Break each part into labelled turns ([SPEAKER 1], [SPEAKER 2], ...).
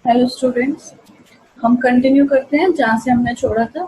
[SPEAKER 1] Hello students, हम continue करते हैं जहाँ से हमने छोड़ा था।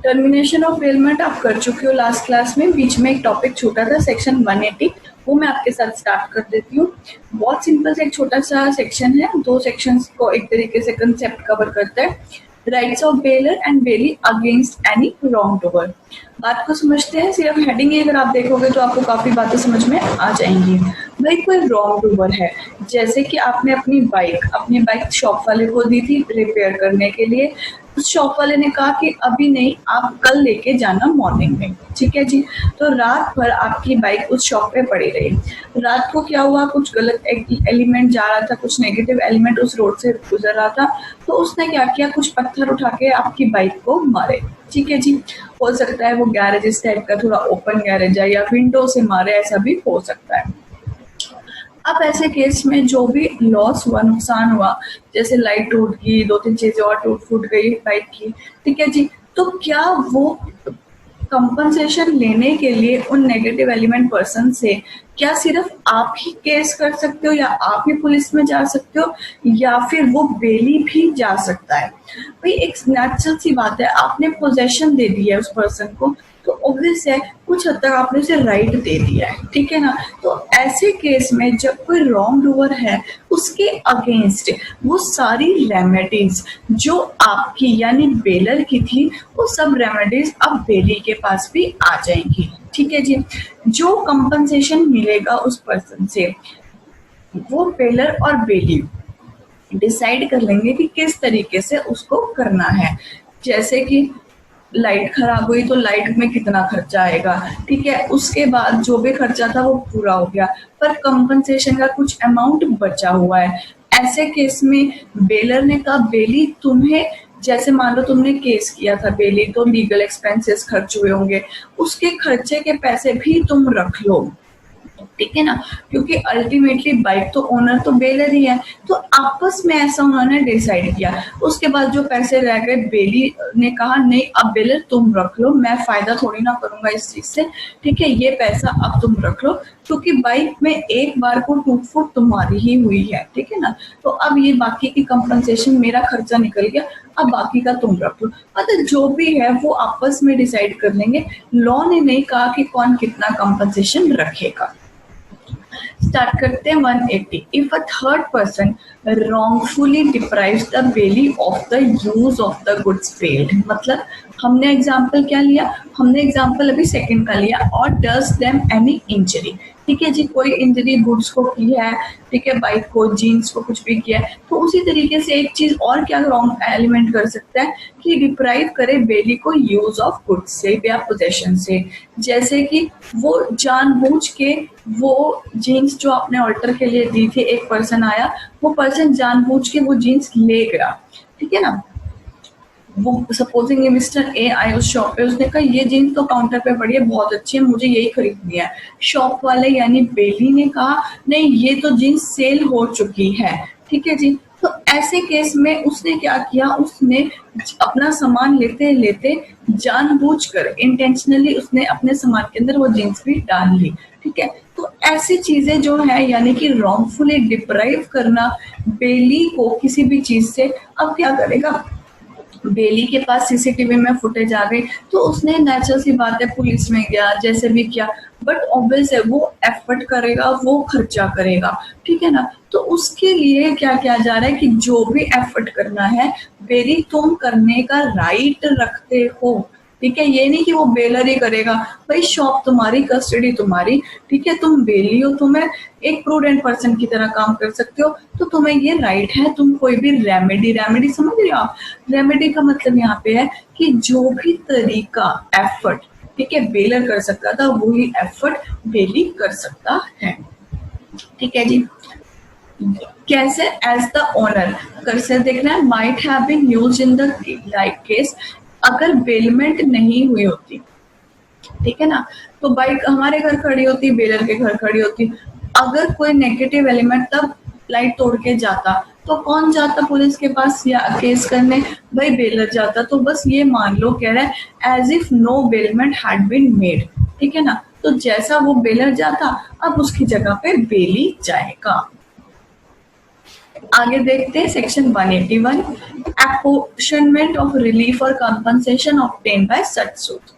[SPEAKER 1] टर्मिनेशन ऑफ बेलमेंट आप कर चुके हो लास्ट क्लास में। बीच में एक टॉपिक छूटा था सेक्शन 180, वो मैं आपके साथ स्टार्ट कर देती हूँ। बहुत सिंपल से एक छोटा सा सेक्शन है, दो सेक्शंस को एक तरीके से कंसेप्ट कवर करता है। Rights of bailor and bailee against any wrongdoer. बात को समझते हैं, सिर्फ हेडिंग ही अगर आप देखोगे तो आपको काफी बातें समझ में आ जाएंगी। भाई कोई रॉन्ग डूअर है, जैसे कि आपने अपनी बाइक शॉप वाले को दी थी रिपेयर करने के लिए। उस शॉप वाले ने कहा कि अभी नहीं, आप कल लेके जाना मॉर्निंग में। ठीक है जी। तो रात भर आपकी बाइक उस शॉप पे पड़ी रही। रात को क्या हुआ, कुछ गलत एलिमेंट जा रहा था, कुछ नेगेटिव एलिमेंट उस रोड से गुजर रहा था, तो उसने क्या किया, कुछ पत्थर उठा के आपकी बाइक को मारे। ठीक है जी। हो सकता है वो गैरेज इस टाइप का थोड़ा ओपन गैरेज है, या विंडो से मारे, ऐसा भी हो सकता है। अब ऐसे केस में जो भी लॉस हुआ, नुकसान हुआ, जैसे लाइट टूट गई, दो तीन चीजें और टूट फूट गई बाइक की, ठीक है जी, तो क्या वो कंपनसेशन लेने के लिए उन नेगेटिव एलिमेंट पर्सन से क्या सिर्फ आप ही केस कर सकते हो, या आप ही पुलिस में जा सकते हो, या फिर वो बेली भी जा सकता है? भाई एक नेचुरल सी बात है, आपने पोजेशन दे दी है उस पर्सन को, तो ऑब्वियस है कुछ हद तक आपने उसे राइट दे दिया है। ठीक है ना। तो ऐसे केस में जब कोई रॉन्ग डूअर है, उसके अगेंस्ट वो सारी रेमेडीज जो आपकी यानी बेलर की थी, वो सब रेमेडीज अब बेली के पास भी आ जाएंगी। ठीक है जी। जो कंपनसेशन मिलेगा उस पर्सन से, वो बेलर और बेली डिसाइड कर लेंगे कि किस तरीके से उसको करना है। जैसे कि लाइट खराब हुई तो लाइट में कितना खर्चा आएगा, ठीक है, उसके बाद जो भी खर्चा था वो पूरा हो गया, पर कंपनसेशन का कुछ अमाउंट बचा हुआ है। ऐसे केस में बेलर ने कहा, बेली तुम्हें, जैसे मान लो तुमने केस किया था बेली, तो लीगल एक्सपेंसेस खर्च हुए होंगे, उसके खर्चे के पैसे भी तुम रख लो। ठीक है ना। क्योंकि अल्टीमेटली बाइक तो ओनर तो बेलर ही है, तो आपस में ऐसा उन्होंने डिसाइड किया। उसके बाद जो पैसे रह गए, बेली ने कहा नहीं, अब बेलर तुम रख लो, मैं फायदा थोड़ी ना करूंगा इस चीज से। ठीक है, ये पैसा अब तुम रख लो, क्योंकि बाइक में एक बार को टूट फूट तुम्हारी ही हुई है। ठीक है ना। तो अब ये बाकी की कंपनसेशन, मेरा खर्चा निकल गया, अब बाकी का तुम रख लो। मतलब जो भी है वो आपस में डिसाइड कर लेंगे। लॉ ने नहीं कहा कि कौन कितना कंपनसेशन रखेगा। स्टार्ट करते हैं 180। If a third person wrongfully deprives the bailey of the use of the goods failed, मतलब हमने एग्जाम्पल क्या लिया, हमने एग्जाम्पल अभी सेकंड का लिया, और डज देम एनी इंजरी। ठीक है जी, कोई इंजरी गुड्स को की है, ठीक है, बाइक को, जीन्स को कुछ भी किया है, तो उसी तरीके से एक चीज और क्या रॉन्ग एलिमेंट कर सकता है कि डिप्राइव करे बेली को यूज ऑफ गुड्स से या पोजेशन से। जैसे कि वो जानबूझ के वो जीन्स जो आपने ऑल्टर के लिए दी थी, एक पर्सन आया, वो पर्सन जानबूझ के वो जीन्स ले गया। ठीक है ना। वो सपोजिंग मिस्टर ए आए उस शॉप पे, उसने कहा ये जीन्स तो काउंटर पे पड़ी है, बहुत अच्छी है, मुझे यही खरीदनी है। शॉप वाले यानी बेली ने कहा नहीं, ये तो जीन्स सेल हो चुकी है। ठीक है जी। तो ऐसे केस में उसने क्या किया, उसने अपना सामान लेते लेते जानबूझकर इंटेंशनली उसने अपने सामान के अंदर वो जीन्स भी डाल ली। ठीक है। तो ऐसी चीजें जो है यानी कि रॉन्गफुली डिप्राइव करना बेली को किसी भी चीज से। अब क्या करेगा, बेली के पास सीसीटीवी में फुटेज आ गई, तो उसने नेचुरल सी बात है पुलिस में गया, जैसे भी किया, बट ऑब्वियस है वो एफर्ट करेगा, वो खर्चा करेगा। ठीक है ना। तो उसके लिए क्या किया जा रहा है कि जो भी एफर्ट करना है, बेली तुम करने का राइट रखते हो। ठीक है, ये नहीं कि वो बेलर ही करेगा। भाई शॉप तुम्हारी, कस्टडी तुम्हारी, ठीक है, तुम बेली हो, तुम्हें एक प्रूडेंट पर्सन की तरह काम कर सकते हो, तो तुम्हें ये राइट है। तुम कोई भी रेमेडी समझ रहे हो आप? रेमेडी का मतलब यहाँ पे है कि जो भी तरीका, एफर्ट, ठीक है, बेलर कर सकता था, वही एफर्ट बेली कर सकता है। ठीक है जी। कैसे, एज द ओनर, कैसे देखना है, might have been used in the like case, अगर बेलमेंट नहीं हुई होती, ठीक है ना, तो बाइक हमारे घर खड़ी होती, बेलर के घर खड़ी होती, अगर कोई नेगेटिव एलिमेंट तब लाइट तोड़ के जाता, तो कौन जाता पुलिस के पास या केस करने? भाई बेलर जाता। तो बस ये मान लो, कह रहा है as if no bailment had been made. ठीक है ना। तो जैसा वो बेलर जाता, अब उसकी जगह पे बेली जाएगा। आगे देखते हैं section 181, apportionment of relief or compensation obtained by such suit।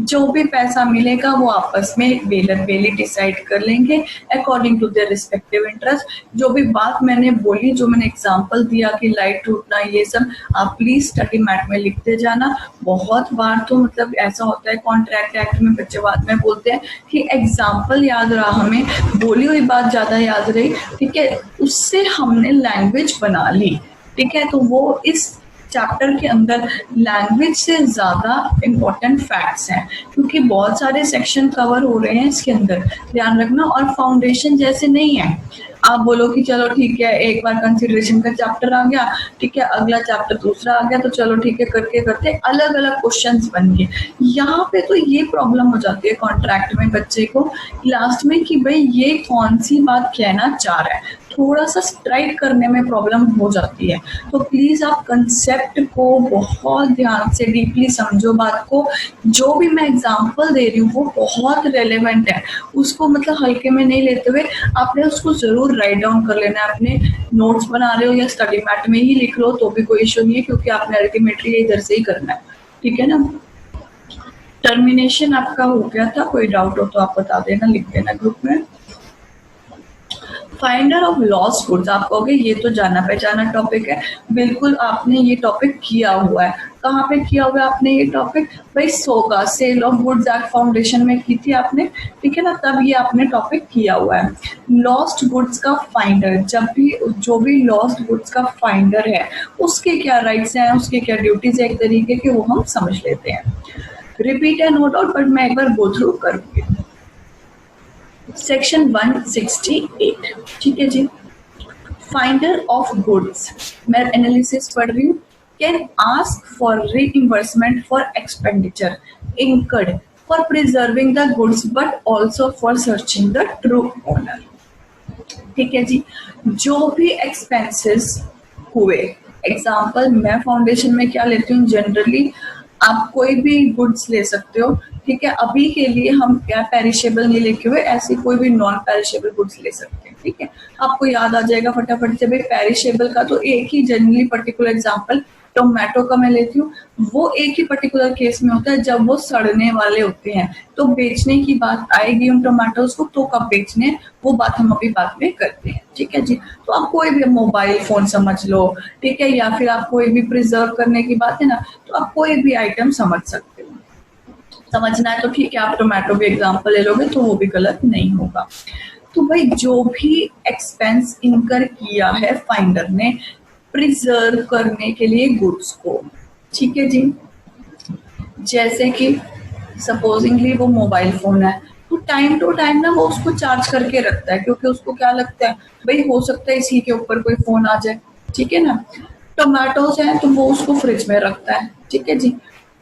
[SPEAKER 1] जो भी पैसा मिलेगा वो आपस में बेलर बेली डिसाइड कर लेंगे according to their respective interest. जो भी बात मैंने बोली, जो मैंने एग्जांपल दिया कि लाइट टूटना, ये सब आप प्लीज स्टडी मैट में लिखते जाना। बहुत बार तो मतलब ऐसा होता है कॉन्ट्रैक्ट एक्ट में बच्चे बाद में बोलते हैं कि एग्जाम्पल याद रहा, हमें बोली हुई बात ज्यादा याद रही, ठीक है, उससे हमने लैंग्वेज बना ली, ठीक है। तो वो इस चैप्टर के अंदर लैंग्वेज से ज्यादा इम्पोर्टेंट फैक्ट्स हैं, क्योंकि बहुत सारे सेक्शन कवर हो रहे हैं इसके अंदर, ध्यान रखना। और फाउंडेशन जैसे नहीं है, आप बोलो कि चलो ठीक है एक बार कंसिडरेशन का चैप्टर आ गया, ठीक है, अगला चैप्टर दूसरा आ गया, तो चलो ठीक है करके करते अलग अलग क्वेश्चंस बन गए। यहाँ पे तो ये प्रॉब्लम हो जाती है कॉन्ट्रैक्ट में बच्चे को लास्ट में कि भाई ये कौन सी बात कहना चाह रहा है, थोड़ा सा स्ट्राइक करने में प्रॉब्लम हो जाती है। तो प्लीज आप कंसेप्ट को बहुत ध्यान से डीपली समझो बात को। जो भी मैं एग्जांपल दे रही हूँ वो बहुत रेलेवेंट है, उसको मतलब हल्के में नहीं लेते हुए आपने उसको जरूर राइट डाउन कर लेना है। अपने नोट्स बना रहे हो या स्टडी मैट में ही लिख लो तो भी कोई इशू नहीं है, क्योंकि आपने अल्टीमेटली इधर से ही करना है, ठीक है ना। टर्मिनेशन आपका हो गया था, कोई डाउट हो तो आप बता देना, लिख देना ग्रुप में। फाइंडर ऑफ लॉस्ट गुड्स, आप कहोगे ये तो जाना पहचाना टॉपिक है, बिल्कुल आपने ये टॉपिक किया हुआ है। कहाँ पे किया हुआ है आपने ये टॉपिक? भाई सोगा, sale of goods act foundation में की थी आपने, ठीक है ना, तब ये आपने टॉपिक किया हुआ है। लॉस्ट गुड्स का फाइंडर, जब भी जो भी लॉस्ट गुड्स का फाइंडर है उसके क्या राइट्स हैं, उसके क्या ड्यूटीज है एक तरीके के, वो हम समझ लेते हैं। Repeat and note out, but मैं एक बार गो थ्रू करूंगी। सेक्शन 168, ठीक है जी। फाइंडर ऑफ गुड्स, मैं एनालिसिस पढ़ रही हूँ। Can ask for reimbursement for expenditure incurred for preserving the goods but also for searching the true owner, ठीक है जी। जो भी एक्सपेंसेस हुए, एग्जाम्पल मैं फाउंडेशन में क्या लेती हूँ जनरली, आप कोई भी गुड्स ले सकते हो, ठीक है। अभी के लिए हम क्या पेरिशेबल नहीं लेके हुए, ऐसी कोई भी नॉन पेरिशेबल गुड्स ले सकते हैं, ठीक है। आपको याद आ जाएगा फटाफट से, भाई पेरिशेबल का तो एक ही जनरली पर्टिकुलर एग्जांपल टोमेटो का मैं लेती हूँ। वो एक ही पर्टिकुलर केस में होता है जब वो सड़ने वाले होते हैं, तो बेचने की बात आएगी उन टोमेटोज को, तो कब बेचने वो बात हम अभी बाद में करते हैं, ठीक है जी। तो आप कोई भी मोबाइल फोन समझ लो, ठीक है, या फिर आप कोई भी प्रिजर्व करने की बात है ना, तो आप कोई भी आइटम समझ सकते हो। समझना है तो ठीक है, आप टोमेटो भी एग्जाम्पल ले लोगे तो वो भी गलत नहीं होगा। तो भाई जो भी एक्सपेंस इनकर किया है फाइंडर ने प्रिजर्व करने के लिए गुड्स को, ठीक है जी। जैसे कि सपोजिंगली वो मोबाइल फोन है, तो टाइम टू टाइम ना वो उसको चार्ज करके रखता है, क्योंकि उसको क्या लगता है भाई हो सकता है इसी के ऊपर कोई फोन आ जाए, ठीक है ना। टोमेटोज है तो वो उसको फ्रिज में रखता है, ठीक है जी।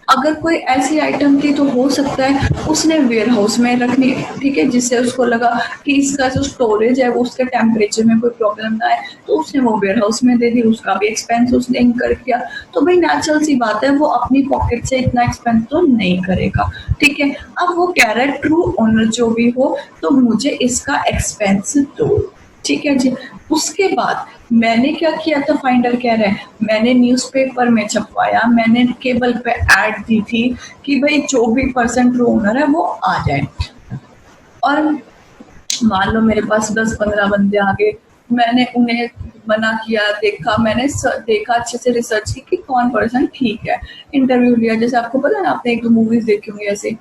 [SPEAKER 1] अगर कोई ऐसी आइटम थी तो हो सकता है उसने वेयर हाउस में रखनी, ठीक है, जिससे उसको लगा कि इसका जो स्टोरेज है वो उसके टेम्परेचर में कोई प्रॉब्लम ना आए, तो उसने वो वेयर हाउस में दे दी, उसका भी एक्सपेंस उसने इंकर किया। तो भाई नेचुरल सी बात है वो अपनी पॉकेट से इतना एक्सपेंस तो नहीं करेगा, ठीक है। अब वो कह रहा है ट्रू ओनर जो भी हो तो मुझे इसका एक्सपेंस दो, ठीक है जी। उसके बाद मैंने क्या किया था, फाइंडर कह रहे हैं मैंने न्यूज़पेपर में छपवाया, मैंने केबल पे ऐड दी थी कि भाई जो भी पर्सन ट्रू ओनर है वो आ जाए। और मान लो मेरे पास 10-15 बंदे आ गए, मैंने उन्हें मना किया, देखा, मैंने देखा अच्छे से रिसर्च की कि कौन पर्सन ठीक है, इंटरव्यू लिया। जैसे आपको पता है ना, आपने 1-2 मूवीज देखी होंगी ऐसे,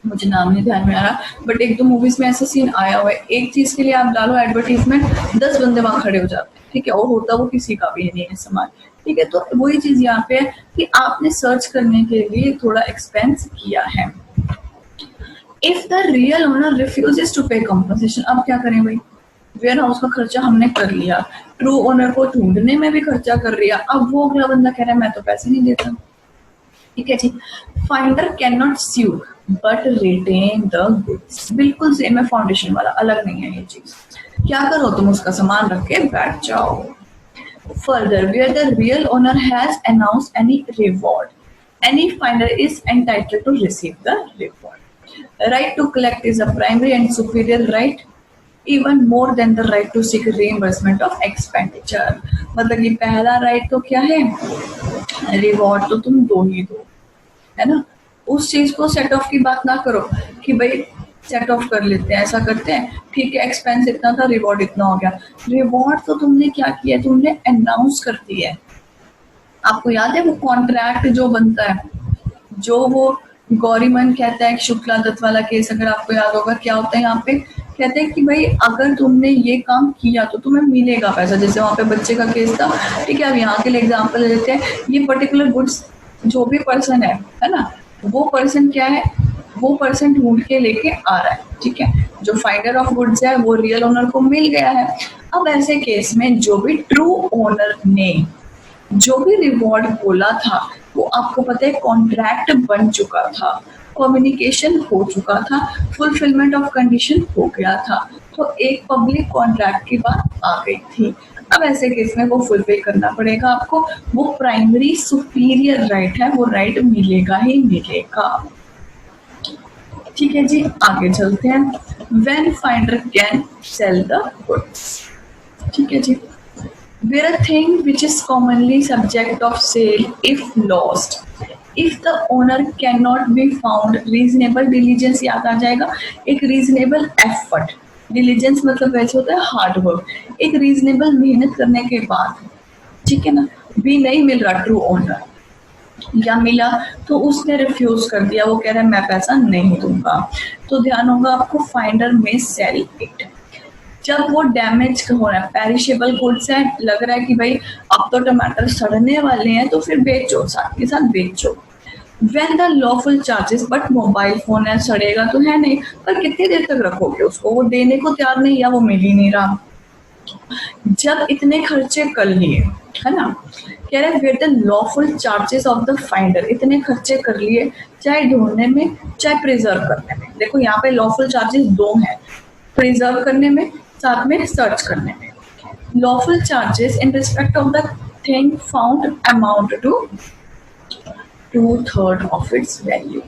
[SPEAKER 1] मुझे नाम नहीं ध्यान में आ रहा, बट 1-2 मूवीज में ऐसा सीन आया हुआ है, एक चीज के लिए आप डालो एडवर्टीजमेंट, 10 बंदे वहां खड़े हो जाते हैं, ठीक है, और होता वो किसी का भी नहीं है सामान, ठीक है। तो वही चीज यहाँ पे है कि आपने सर्च करने के लिए थोड़ा एक्सपेंस किया है। If the real owner refuses to pay compensation, अब क्या करें भाई, वेयर हाउस का खर्चा हमने कर लिया, ट्रू ओनर को ढूंढने में भी खर्चा कर लिया, अब वो अगला बंदा कह रहा है मैं तो पैसे नहीं देता, ठीक है जी। Finder can not sue but retain the goods, बिल्कुल सेम है फाउंडेशन वाला, अलग नहीं है ये चीज। क्या करो तुम उसका सामान रख के बैठ जाओ। Further where the real owner has announced any reward, any finder is entitled to receive the reward. Right to collect is a primary and superior right. Even more than the right to seek reimbursement of expenditure. मतलब कि पहला right तो क्या है, reward तो तुम दो ही दो, है ना। उस चीज को सेट ऑफ की बात ना करो कि भाई सेट ऑफ कर लेते हैं, ऐसा करते हैं, ठीक है एक्सपेंस इतना था रिवॉर्ड इतना हो गया। रिवॉर्ड तो तुमने क्या किया, तुमने अनाउंस कर दिया है। आपको याद है वो कॉन्ट्रैक्ट जो बनता है, जो वो गौरीमन कहता है शुक्ला दत्त वाला केस, अगर आपको याद होगा क्या होता है यहाँ पे, कहते हैं कि भाई अगर तुमने ये काम किया तो तुम्हें मिलेगा पैसा। जैसे वहाँ पे बच्चे का केस था, ठीक है। अब यहाँ के लिए एग्जांपल ले लेते हैं, ये पर्टिकुलर गुड्स जो भी पर्सन है ना, वो पर्सन क्या है, वो पर्सन ढूंढ के लेके आ रहा है, ठीक है। जो फाइंडर ऑफ गुड्स है वो रियल ओनर को मिल गया है। अब ऐसे केस में जो भी ट्रू ओनर ने जो भी रिवॉर्ड बोला था वो आपको पता है कॉन्ट्रैक्ट बन चुका था, कम्युनिकेशन हो चुका था, फुलफिलमेंट ऑफ कंडीशन हो गया था, तो एक पब्लिक कॉन्ट्रैक्ट की बात आ गई थी। अब ऐसे केस में वो फुलफिल करना पड़ेगा आपको, वो प्राइमरी सुपीरियर राइट है, वो राइट मिलेगा ही मिलेगा। ठीक है जी, आगे चलते हैं। When finder can sell the goods, ठीक है जी। Where a thing which is commonly subject of sale, if lost, if the owner cannot be found, reasonable diligence याद आ जाएगा, एक reasonable effort, diligence मतलब वैसे होता है हार्ड वर्क, एक reasonable मेहनत करने के बाद, ठीक है ना, भी नहीं मिल रहा ट्रू ओनर या मिला तो उसने रिफ्यूज कर दिया, वो कह रहा है मैं पैसा नहीं दूंगा, तो ध्यान होगा आपको फाइंडर में सेल इट। जब वो डैमेज हो रहा है, पेरिशेबल गुड्स है, लग रहा है कि भाई अब तो टमाटर सड़ने वाले हैं, तो फिर बेचो, साथ के साथ बेचो। When the lawful charges, but mobile phone है, सड़ेगा तो है नहीं, पर कितनी देर तक रखोगे उसको, वो देने को तैयार नहीं या वो मिल ही नहीं रहा। जब इतने खर्चे कर लिए, है ना, कह रहे where the lawful charges of the finder, इतने खर्चे कर लिए, चाहे ढूंढने में चाहे प्रिजर्व करने में। देखो यहाँ पे लॉफुल चार्जेस दो हैं, प्रिजर्व करने में, साथ में सर्च करने में। Lawful charges in respect of the thing found amount to 2/3 of its value,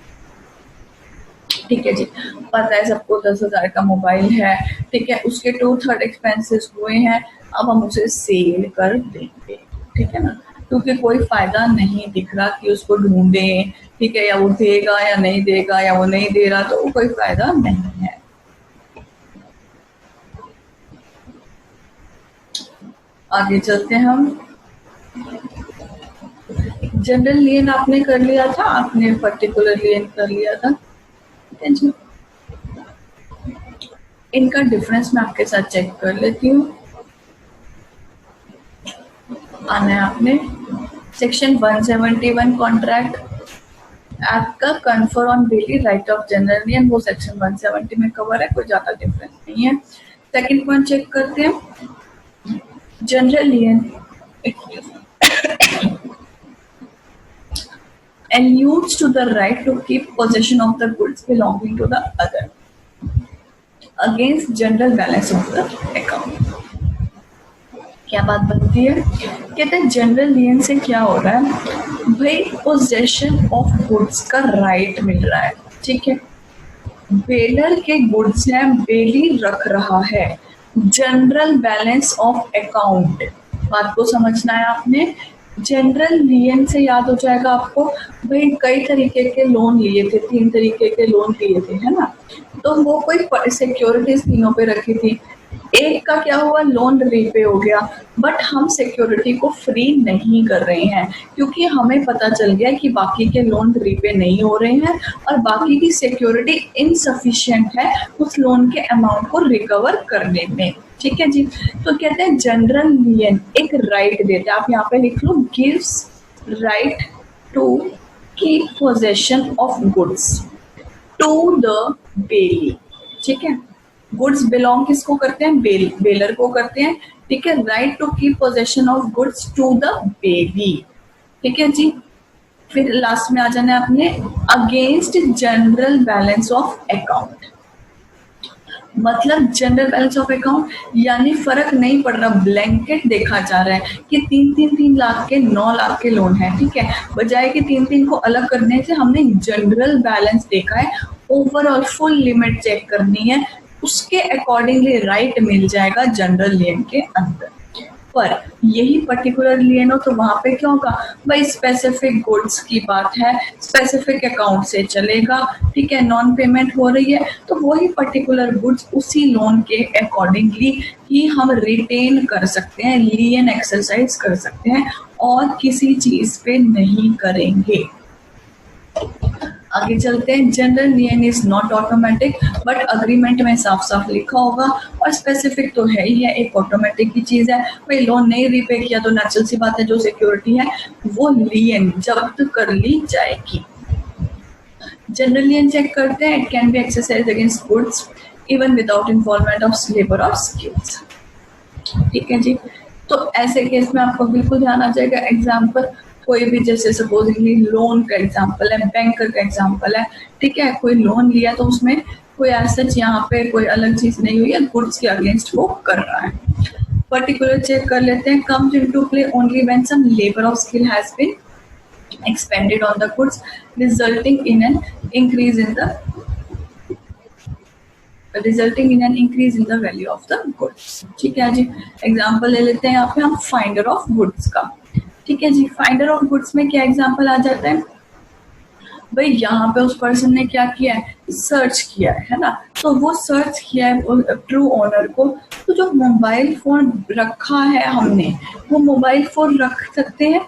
[SPEAKER 1] ठीक है जी। पता है सबको 10,000 का मोबाइल है, ठीक है, उसके 2/3 एक्सपेंसेस हुए हैं, अब हम उसे सेल कर देंगे, ठीक है ना, क्योंकि कोई फायदा नहीं दिख रहा कि उसको ढूंढें, ठीक है, या वो देगा या नहीं देगा, या वो नहीं दे रहा तो कोई फायदा नहीं है। आगे चलते हैं हम। जनरल लियन आपने कर लिया था, आपने पर्टिकुलर लियन कर लिया था, ठीक है जी। इनका डिफरेंस मैं आपके साथ चेक कर लेती हूँ। आना है आपने सेक्शन 171 कॉन्ट्रैक्ट एक्ट का confer on bailee right of general lien, वो सेक्शन 170 में कवर है, कोई ज्यादा डिफरेंस नहीं है। सेकंड पॉइंट चेक करते हैं। General lien alludes to the right to keep possession of the goods belonging to the other against general balance of the account। क्या बात बनती है, कहते हैं जनरल लियन से क्या हो रहा है भाई, पोजेशन ऑफ गुड्स का राइट मिल रहा है, ठीक है। बेलर के गुड्स हैं, बेली रख रहा है, जनरल बैलेंस ऑफ अकाउंट, बात को समझना है आपने। जनरल लियन से याद हो जाएगा आपको भाई, कई तरीके के लोन लिए थे, 3 तरीके के लोन लिए थे, है ना, तो वो कोई सिक्योरिटीज तीनों पे रखी थी। एक का क्या हुआ, लोन रीपे हो गया, बट हम सिक्योरिटी को फ्री नहीं कर रहे हैं, क्योंकि हमें पता चल गया कि बाकी के लोन रीपे नहीं हो रहे हैं और बाकी की सिक्योरिटी इनसफिशिएंट है उस लोन के अमाउंट को रिकवर करने में, ठीक है जी। तो कहते हैं जनरल लियन एक राइट देता है, आप यहाँ पे लिख लो, gives right to keep possession of goods to the bailee, ठीक है। गुड्स बिलोंग किसको करते हैं, बेलर को करते हैं, ठीक है। Right to keep possession of goods to the bailee, ठीक है जी। फिर लास्ट में आ जाना है आपने, against general balance of account, मतलब जनरल बैलेंस ऑफ अकाउंट यानी फर्क नहीं पड़ रहा, ब्लैंकेट देखा जा रहा है कि 3 लाख के 9 लाख के लोन है, ठीक है। बजाय कि 3 को अलग करने से हमने जनरल बैलेंस देखा है, ओवरऑल फुल लिमिट चेक करनी है, उसके अकॉर्डिंगली राइट मिल जाएगा जनरल लियन के अंदर। पर यही पर्टिकुलर लियन हो तो वहां पे क्या होगा भाई, स्पेसिफिक गुड्स की बात है, स्पेसिफिक अकाउंट से चलेगा, ठीक है, नॉन पेमेंट हो रही है तो वही पर्टिकुलर गुड्स उसी लोन के अकॉर्डिंगली ही हम रिटेन कर सकते हैं, लियन एक्सरसाइज कर सकते हैं और किसी चीज पे नहीं करेंगे। आगे चलते हैं। General lien is not automatic, but agreement में साफ साफ लिखा होगा और स्पेसिफिक तो है ही है, एक ऑटोमेटिक की चीज है। भाई लोन नहीं रीपे किया तो नेचुरल सी बात है जो सिक्योरिटी है वो लियन जब्त कर ली जाएगी। जनरल लियन चेक करते हैं। It can be exercise against goods even without involvement of labour और स्किल्स। ठीक है जी, तो ऐसे केस में आपको बिल्कुल ध्यान आ जाएगा। एग्जाम्पल कोई भी, जैसे सपोजिंगली लोन का एग्जांपल है, बैंकर का एग्जांपल है, ठीक है, कोई लोन लिया तो उसमें कोई ऐसा यहाँ पे कोई अलग चीज नहीं हुई है, गुड्स के अगेंस्ट वो कर रहा है। पर्टिकुलर चेक कर लेते हैं। Comes into play only when some labour और skill has been expended on the goods resulting in an increase in the value of the goods। ठीक है जी, एग्जांपल ले लेते हैं यहाँ पे हम फाइंडर ऑफ गुड्स का। ठीक है जी, फाइंडर ऑफ गुड्स में क्या एग्जांपल आ जाता है भाई, यहाँ पे उस पर्सन ने क्या किया है, सर्च किया है ना, तो वो सर्च किया है ट्रू ओनर को, तो जो मोबाइल फोन रखा है हमने वो मोबाइल फोन रख सकते हैं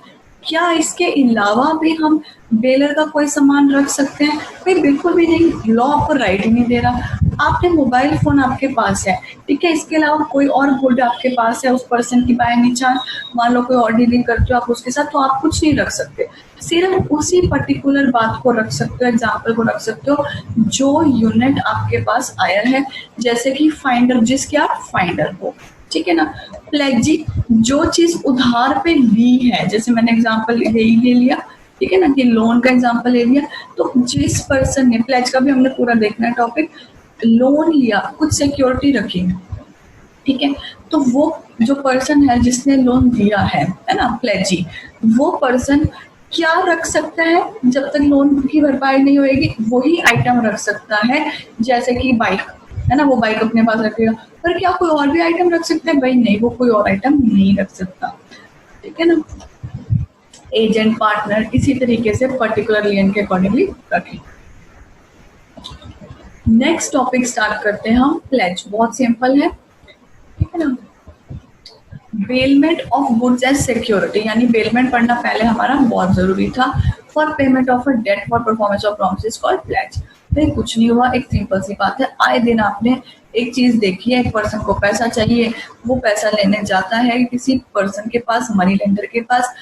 [SPEAKER 1] क्या? इसके अलावा भी हम बेलर का कोई सामान रख सकते हैं? भाई बिल्कुल भी नहीं, लॉ आपको राइट ही नहीं दे रहा। आपने मोबाइल फोन आपके पास है, ठीक है, इसके अलावा कोई और गुड आपके पास है उस पर्सन की बाय एनी चांस, मान लो कोई और डीलिंग करते हो आप उसके साथ, तो आप कुछ नहीं रख सकते, सिर्फ उसी पर्टिकुलर बात को रख सकते हो, एग्जाम्पल को रख सकते हो जो यूनिट आपके पास आया है। जैसे कि फाइंडर, जिसके आप फाइंडर हो, ठीक है ना। प्लेजी, जो चीज उधार पे ली है, जैसे मैंने एग्जांपल यही ले लिया, ठीक है ना, कि लोन का एग्जांपल ले लिया, तो जिस पर्सन ने, प्लेज का भी हमने पूरा देखना है टॉपिक, लोन लिया, कुछ सिक्योरिटी रखी, ठीक है, तो वो जो पर्सन है जिसने लोन दिया है ना, प्लेजी, वो पर्सन क्या रख सकता है जब तक लोन की भरपाई नहीं होगी? वही आइटम रख सकता है, जैसे कि बाइक है ना, वो बाइक अपने पास रखेगा, पर क्या कोई और भी आइटम रख सकता है? भाई नहीं, वो कोई और आइटम नहीं रख सकता, ठीक है ना। एजेंट, पार्टनर, इसी तरीके से पर्टिकुलर लियन के अकॉर्डिंगली रखें। नेक्स्ट टॉपिक स्टार्ट करते हैं हम, प्लेज। बहुत सिंपल है, ठीक है ना। Bailment of goods as security, यानी बेलमेंट पढ़ना पहले हमारा बहुत जरूरी था। For payment of a debt for performance of promises called pledge. भाई कुछ नहीं हुआ, एक सिंपल सी बात है, आए दिन आपने एक चीज देखी है, एक पर्सन को पैसा चाहिए, वो पैसा लेने जाता है किसी पर्सन के पास, मनी लेंडर के पास,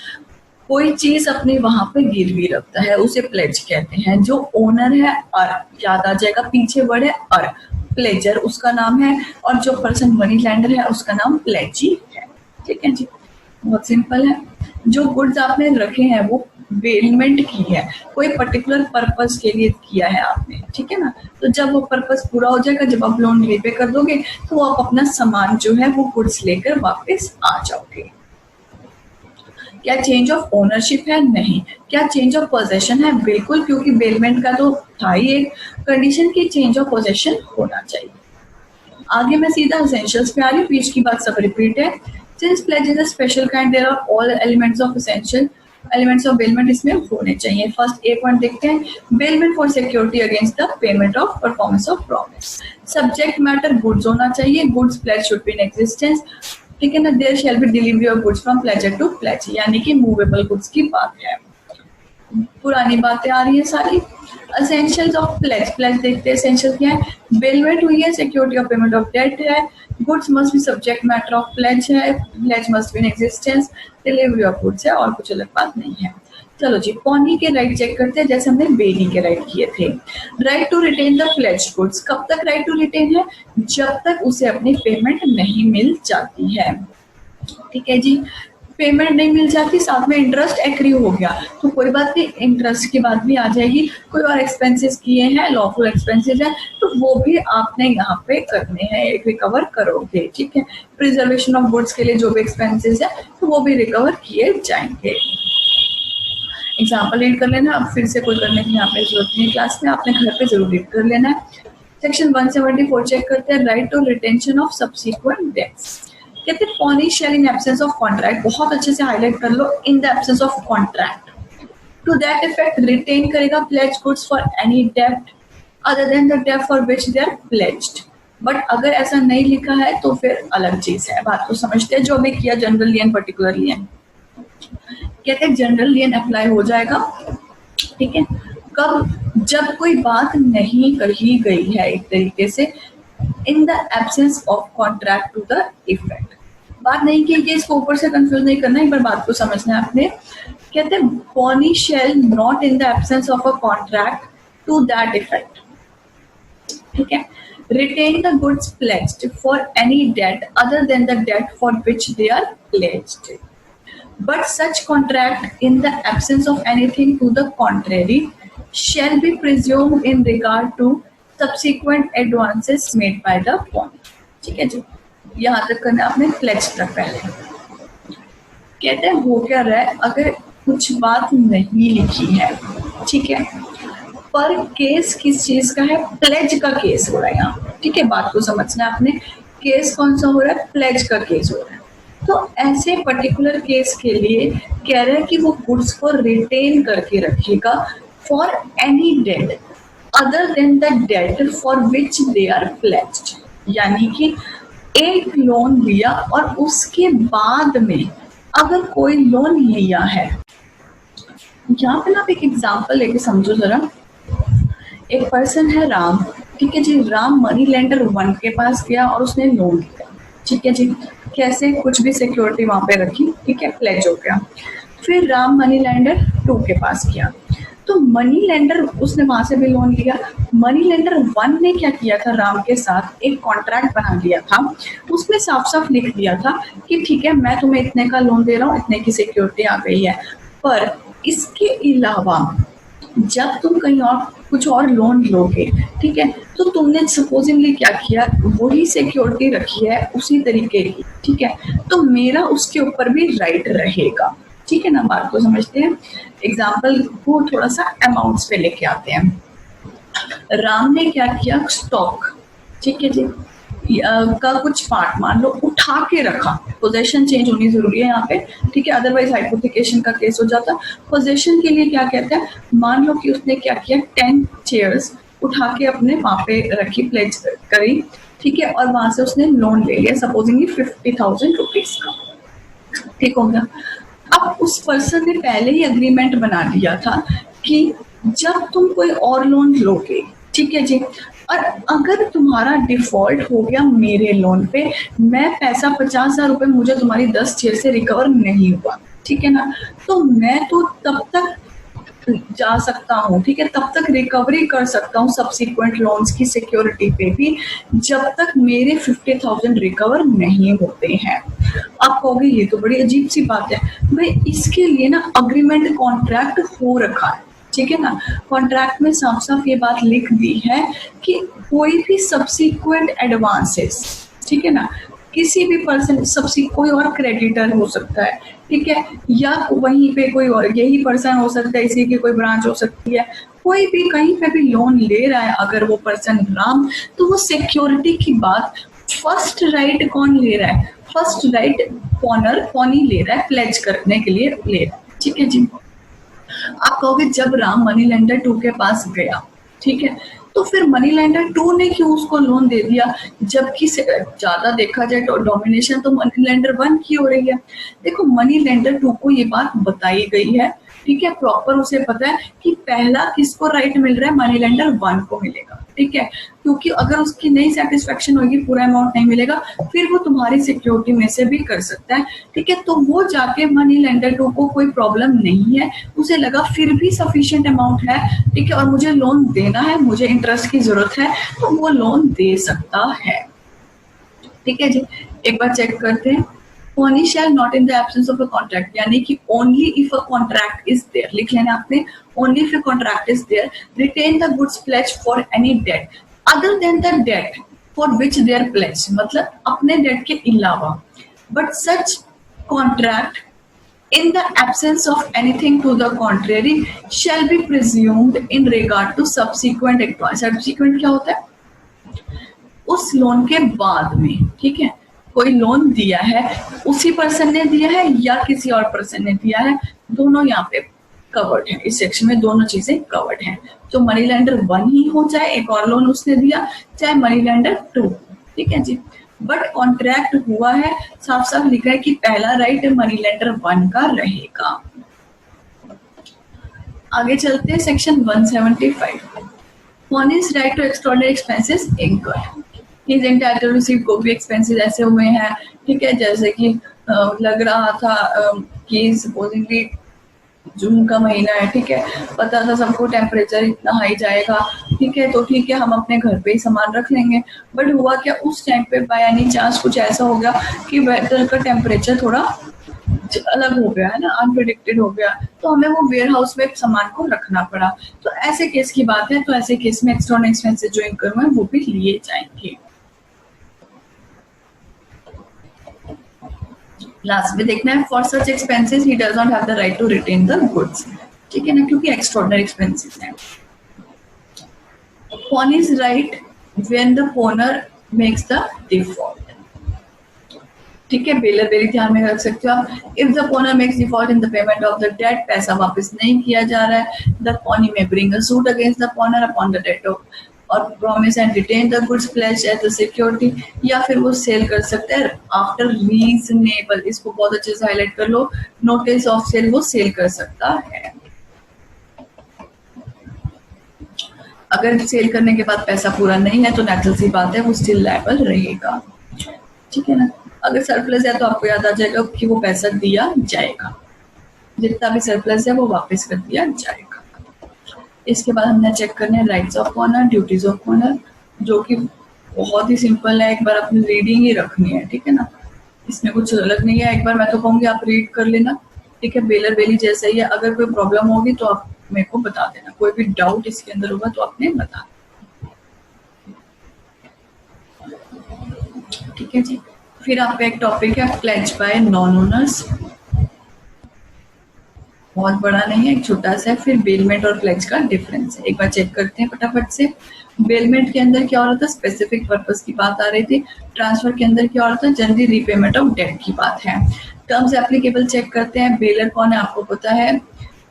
[SPEAKER 1] कोई चीज अपनी वहां पे गिरवी रखता है, उसे प्लेज कहते हैं। जो ओनर है, और याद आ जाएगा, पीछे वर्ड है और, प्लेजर उसका नाम है, और जो पर्सन मनी लेंडर है उसका नाम प्लेजी है, ठीक है जी, बहुत सिंपल है। जो गुड्स आपने रखे हैं वो बेलमेंट की है, कोई पर्टिकुलर पर्पस के लिए किया है आपने, ठीक है ना, तो जब वो पर्पस पूरा हो जाएगा, जब आप लोन रीपे कर दोगे तो वो आप अपना सामान जो है वो गुड्स लेकर वापस आ जाओगे। क्या चेंज ऑफ ओनरशिप है? नहीं। क्या चेंज ऑफ पोजेशन है? बिल्कुल, क्योंकि बेलमेंट का तो था ही एक कंडीशन की चेंज ऑफ पोजेशन होना चाहिए। आगे मैं सीधा एसेंशियल्स पे आ रही हूँ, बीच की बात सब रिपीट है। Since pledge is a special kind, there are all elements of essential elements of bailment इसमें होने चाहिए। फर्स्ट एक पॉइंट देखते हैं, bailment for security against the payment of performance of promise. Subject matter goods होना चाहिए, goods pledge should be in existence, ठीक है ना। There shall be delivery of goods from pledger to pledge, यानी कि मूवेबल गुड्स की बात है। पुरानी बातें आ रही है सारी। एसेंशियल्स ऑफ प्लेज, प्लेज देखते हैं एसेंशियल क्या है, बेलमेंट हुई है, security of payment of debt है, goods must be subject matter of pledge है, pledge must be in existence, delivery of goods है, और कुछ अलग बात नहीं है। चलो जी, पॉनी के राइट चेक करते हैं, जैसे हमने बेनी के राइट किए थे। Right to retain the pledge goods, कब तक राइट टू रिटेन है? जब तक उसे अपनी पेमेंट नहीं मिल जाती है, ठीक है जी। पेमेंट नहीं मिल जाती, साथ में इंटरेस्ट एक्री हो गया, तो कोई बात नहीं, इंटरेस्ट की बात भी आ जाएगी। कोई और एक्सपेंसेस किए हैं, लॉफुल एक्सपेंसेस है, तो वो भी आपने यहाँ पे करने हैं, रिकवर करोगे, ठीक है। प्रिजर्वेशन ऑफ गुड्स के लिए जो भी एक्सपेंसेस है तो वो भी रिकवर किए जाएंगे। एग्जाम्पल रीड कर लेना, अब फिर से कोई करने की यहाँ पे जरूरत नहीं है क्लास में, आपने घर पे जरूर रीड कर लेना है। सेक्शन 174 चेक करते हैं, right to retention of subsequent dates. कहते हैं pawnee shell in absence of contract, बहुत अच्छे से हाईलाइट कर लो, इन the absence of contract to that effect retain करेगा प्लेज गुड्स फॉर एनी डेब्ट अदर देन द डेब्ट for which they are pledged. But अगर ऐसा नहीं लिखा है तो फिर अलग चीज है, बात को समझते हैं। जो भी किया जनरल लियन पर्टिकुलर लियन, कहते हैं जनरल लियन अप्लाई हो जाएगा, ठीक है, कब, जब कोई बात नहीं कही गई है एक तरीके से, in the absence of contract to the effect. बात नहीं की गई, इसको ऊपर से कंफ्यूज नहीं करना, एक बार बात को समझना है आपने। कहते हैं pawnee shall not in the absence of a contract to that effect, ठीक है, retain the goods pledged for any debt other than the debt for which they are pledged. But such contract in the absence of anything to the contrary shall be presumed in regard to subsequent advances made by the pawnee। ठीक है जी, यहाँ तक करना आपने pledged तक पहले। कहते हैं हो क्या रहा है, अगर कुछ बात नहीं लिखी है, ठीक है, पर केस किस चीज का है, प्लेज का केस हो रहा है यहाँ, ठीक है, बात को समझना है आपने। केस कौन सा हो रहा है, प्लेज का केस हो रहा है। तो ऐसे पर्टिकुलर केस के लिए कह रहा है कि वो गुड्स को रिटेन करके रखेगा for any debt other than the debt for which they are pledged. यानी कि एक लोन लिया और उसके बाद में अगर कोई लोन लिया है, यहाँ पे ना आप एक एग्जाम्पल लेके समझो जरा। एक पर्सन है राम, ठीक है जी, राम मनी लेंडर 1 के पास गया और उसने लोन लिया, ठीक है जी, कैसे, कुछ भी सिक्योरिटी वहां पे रखी, ठीक है, प्लेज हो गया। फिर राम मनी लेंडर 2 के पास गया, तो मनी लेंडर उसने वहां से भी लोन लिया। मनी लेंडर 1 ने क्या किया था, राम के साथ एक कॉन्ट्रैक्ट बना लिया था, उसमें साफ साफ लिख दिया था कि ठीक है मैं तुम्हें इतने का लोन दे रहा हूँ, इतने की सिक्योरिटी आ गई है, पर इसके अलावा जब तुम कहीं और कुछ और लोन लोगे, ठीक है, तो तुमने सपोजिंगली क्या किया, वही सिक्योरिटी रखी है उसी तरीके की, ठीक है, तो मेरा उसके ऊपर भी राइट रहेगा, ठीक है ना, बात को समझते हैं। एग्जाम्पल को थोड़ा सा अमाउंट्स पे लेके आते हैं। राम ने क्या किया, स्टॉक, ठीक है जी, का कुछ पार्ट मान लो उठा के रखा, पोजेशन चेंज होनी जरूरी है यहाँ पे, ठीक है, अदरवाइज हाइपोथिकेशन का केस हो जाता। पोजेशन के लिए क्या कहते हैं, मान लो कि उसने क्या किया, 10 चेयर्स उठा के अपने वहां पे रखी, प्लेज करी, ठीक है, और वहां से उसने लोन ले लिया सपोजिंगली 50,000 रुपीज का, ठीक हो गया। अब उस पर्सन ने पहले ही अग्रीमेंट बना लिया था कि जब तुम कोई और लोन लोगे, ठीक है जी, और अगर तुम्हारा डिफॉल्ट हो गया मेरे लोन पे, मैं पैसा 50,000 रुपए मुझे तुम्हारी 10 चेयर से रिकवर नहीं हुआ, ठीक है ना, तो मैं तो तब तक जा सकता हूँ, ठीक है, तब तक रिकवरी कर सकता हूँ सब्सिक्वेंट लोन्स की सिक्योरिटी पे भी, जब तक मेरे 50,000 रिकवर नहीं होते हैं। आप कहोगे ये तो बड़ी अजीब सी बात है, भाई इसके लिए ना अग्रीमेंट कॉन्ट्रैक्ट हो रखा है, ठीक है ना, कॉन्ट्रैक्ट में साफ साफ ये बात लिख दी है कि कोई भी सब्सिक्वेंट एडवांसेस, ठीक है ना, किसी भी पर्सन कोई और क्रेडिटर हो सकता है, ठीक है, या वहीं पे कोई और यही पर्सन हो सकता है, इसी की कोई ब्रांच हो सकती है, कोई भी कहीं पे भी लोन ले रहा है अगर वो पर्सन राम, तो वो सिक्योरिटी की बात, फर्स्ट राइट कौन ले रहा है, फर्स्ट राइट पॉनी ले रहा है, प्लेज करने के लिए ले रहा है, ठीक है जी। आप कहोगे जब राम मनी लेंडर 2 के पास गया, ठीक है, तो फिर मनी लेंडर 2 ने क्यों उसको लोन दे दिया, जबकि ज्यादा देखा जाए तो डोमिनेशन तो मनी लेंडर 1 की हो रही है। देखो मनी लेंडर 2 को ये बात बताई गई है, ठीक है, प्रॉपर उसे पता है कि पहला किसको राइट मिल रहा है, मनी लेंडर 1 को मिलेगा, ठीक है, क्योंकि अगर उसकी नहीं सेटिस्फेक्शन होगी, पूरा अमाउंट नहीं मिलेगा, फिर वो तुम्हारी सिक्योरिटी में से भी कर सकता है, ठीक है, तो वो जाके मनी लेंडर 2 को कोई प्रॉब्लम नहीं है, उसे लगा फिर भी सफिशिएंट अमाउंट है, ठीक है, और मुझे लोन देना है, मुझे इंटरेस्ट की जरूरत है, तो वो लोन दे सकता है, ठीक है जी। एक बार चेक करते हैं, Pony shall not in the absence of a contract, यानी कि only if a contract is there, लिख लेना आपने, only if a contract is there, retain the goods pledged for any debt other than the debt for which they are pledged, मतलब अपने debt के अलावा, but such contract in the absence of anything to the contrary shall be presumed in regard to subsequent advance। Subsequent क्या होता है, उस loan के बाद में, ठीक है, कोई लोन दिया है, उसी पर्सन ने दिया है या किसी और पर्सन ने दिया है, दोनों यहाँ पे कवर्ड है। इस सेक्शन में दोनों चीजें कवर्ड हैं। तो मनी लेंडर 1 ही हो, चाहे एक और लोन उसने दिया, चाहे मनी लेंडर 2, ठीक है जी। बट कॉन्ट्रैक्ट हुआ है, साफ साफ लिखा है कि पहला राइट मनी लेंडर 1 का रहेगा। आगे चलते हैं section 175। One is right to extraordinary expenses incurred. He is entitled to receive कोई एक्सपेंसेस ऐसे हुए हैं, ठीक है, जैसे कि लग रहा था कि सपोजिंगली जून का महीना है, ठीक है, पता था सबको टेम्परेचर इतना हाई जाएगा, ठीक है, तो ठीक है हम अपने घर पे ही सामान रख लेंगे। बट हुआ क्या, उस टाइम पे बाय एनी चांस कुछ ऐसा हो गया कि वेदर का टेम्परेचर थोड़ा अलग हो गया है ना, अनप्रिडिक्टेड हो गया, तो हमें वो वेयर हाउस में सामान को रखना पड़ा। तो ऐसे केस की बात है, तो ऐसे केस में एक्सटर्नल एक्सपेंसेस जो इनकर हुए वो भी लिए जाएंगे। लास्ट में देखना है, for such expenses he does not have the right to retain the goods, ठीक है ना, क्योंकि एक्स्ट्राऑर्डिनरी एक्सपेंसेस हैं। Pawn is right when the owner makes the default, ठीक है, बेलर बेरी ध्यान में रख सकते हो आप। If the pawnor makes default in the payment of the debt, पैसा वापस नहीं किया जा रहा है, the pawnee may bring a suit against the pawnor upon the debt of or promise and retain the goods pledged as the security, या फिर वो सेल कर सकते हैं आफ्टर रीजनेबल, इसको बहुत अच्छे से हाईलाइट कर लो, नोटिस ऑफ सेल वो सेल कर सकता है। अगर सेल करने के बाद पैसा पूरा नहीं है तो नेचुरल सी बात है वो स्टिल लायबल रहेगा, ठीक है ना। अगर सरप्लस है तो आपको याद आ जाएगा कि वो पैसा दिया जाएगा, जितना भी सरप्लस है वो वापस कर दिया जाएगा। इसके बाद हमने चेक करने हैं rights of owner, duties of owner, जो कि बहुत ही सिंपल है, एक बार अपनी रीडिंग ही रखनी है, ठीक है ना, इसमें कुछ अलग नहीं है। एक बार मैं तो कहूँगी आप रीड कर लेना, ठीक है, बेलर बेली जैसा ही है। अगर कोई प्रॉब्लम होगी तो आप मेरे को बता देना, कोई भी डाउट इसके अंदर होगा तो आपने बता देना, ठीक है जी। फिर आपका एक टॉपिक है प्लेज बाय नॉन ओनर्स, बहुत बड़ा नहीं है, एक छोटा सा है। फिर बेलमेंट और प्लेज का डिफरेंस है, एक बार चेक करते हैं फटाफट से। बेलमेंट के अंदर क्या हो रहा था, स्पेसिफिक पर्पस की बात आ रही थी। ट्रांसफर के अंदर क्या हो रहा था, जनरली रीपेमेंट ऑफ डेट की बात है। टर्म्स एप्लीकेबल चेक करते हैं, बेलर कौन है आपको पता है,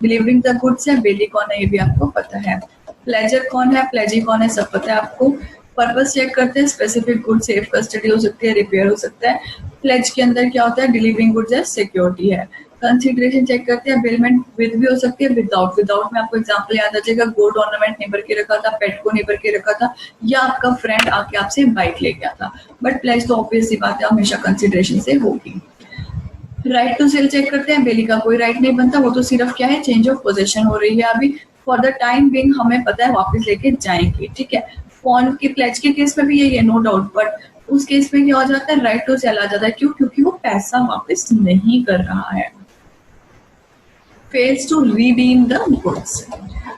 [SPEAKER 1] डिलीवरिंग द गुड्स है, बेली कौन है ये भी आपको पता है, प्लेजर कौन है, प्लेजी कौन है सब पता है आपको। पर्पस चेक करते हैं, स्पेसिफिक गुड सेफ कस्टडी हो सकती है, रिपेयर हो सकता है। प्लेज के अंदर क्या होता है, डिलीवरिंग गुड्स है, सिक्योरिटी है। कंसिडरेशन चेक करते हैं, बेलमेंट विद भी हो सकती है, विदाउट। विदाउट में आपको एग्जांपल याद आ जाएगा, गोल्ड ऑर्नामेंट नहीं भर के रखा था, पेट को नहीं भर के रखा था, या आपका फ्रेंड आके आपसे बाइक ले गया था। बट प्लेज तो ऑब्वियस सी बात है हमेशा कंसिडरेशन से होगी। राइट टू सेल चेक करते हैं, बेली का कोई राइट नहीं बनता, वो तो सिर्फ क्या है, चेंज ऑफ पोजीशन हो रही है अभी। फॉर द टाइम बिंग हमें पता है वापस लेके जाएंगे, ठीक है। पॉन के प्लेज के केस में भी यही है, नो डाउट, बट उस केस में क्या हो जाता है, राइट टू सेल आ जाता है। क्यों, क्योंकि वो पैसा वापस नहीं कर रहा है। Fails to redeem the goods,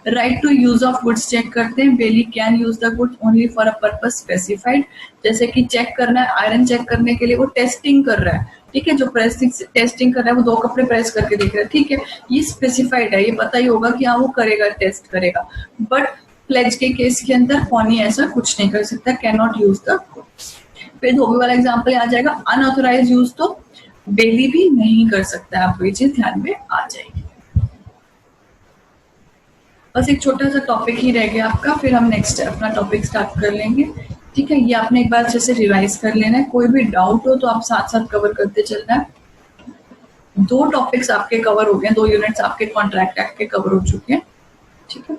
[SPEAKER 1] right to use of goods check करते हैं, bailee can use the goods only for a purpose specified. जैसे कि चेक करना है, आयरन चेक करने के लिए वो टेस्टिंग कर रहा है, ठीक है, जो टेस्टिंग कर रहा है वो 2 कपड़े प्रेस करके देख रहा है, ठीक है, ये स्पेसिफाइड है, ये पता ही होगा कि हाँ वो करेगा, टेस्ट करेगा। बट प्लेज के केस के अंदर पॉनी ऐसा कुछ नहीं कर सकता, can not use the goods. फिर धोबी वाला एग्जाम्पल आ जाएगा, अनऑथोराइज यूज तो बेली भी नहीं कर सकता है, आपको ये चीज ध्यान में आ जाएगी। बस एक छोटा सा टॉपिक ही रह गया आपका, फिर हम नेक्स्ट अपना टॉपिक स्टार्ट कर लेंगे, ठीक है। ये आपने एक बार अच्छे से रिवाइज कर लेना है, कोई भी डाउट हो तो आप साथ साथ कवर करते चलना है। 2 टॉपिक्स आपके कवर हो गए, 2 यूनिट्स आपके कॉन्ट्रैक्ट एक्ट के कवर हो चुके हैं, ठीक है।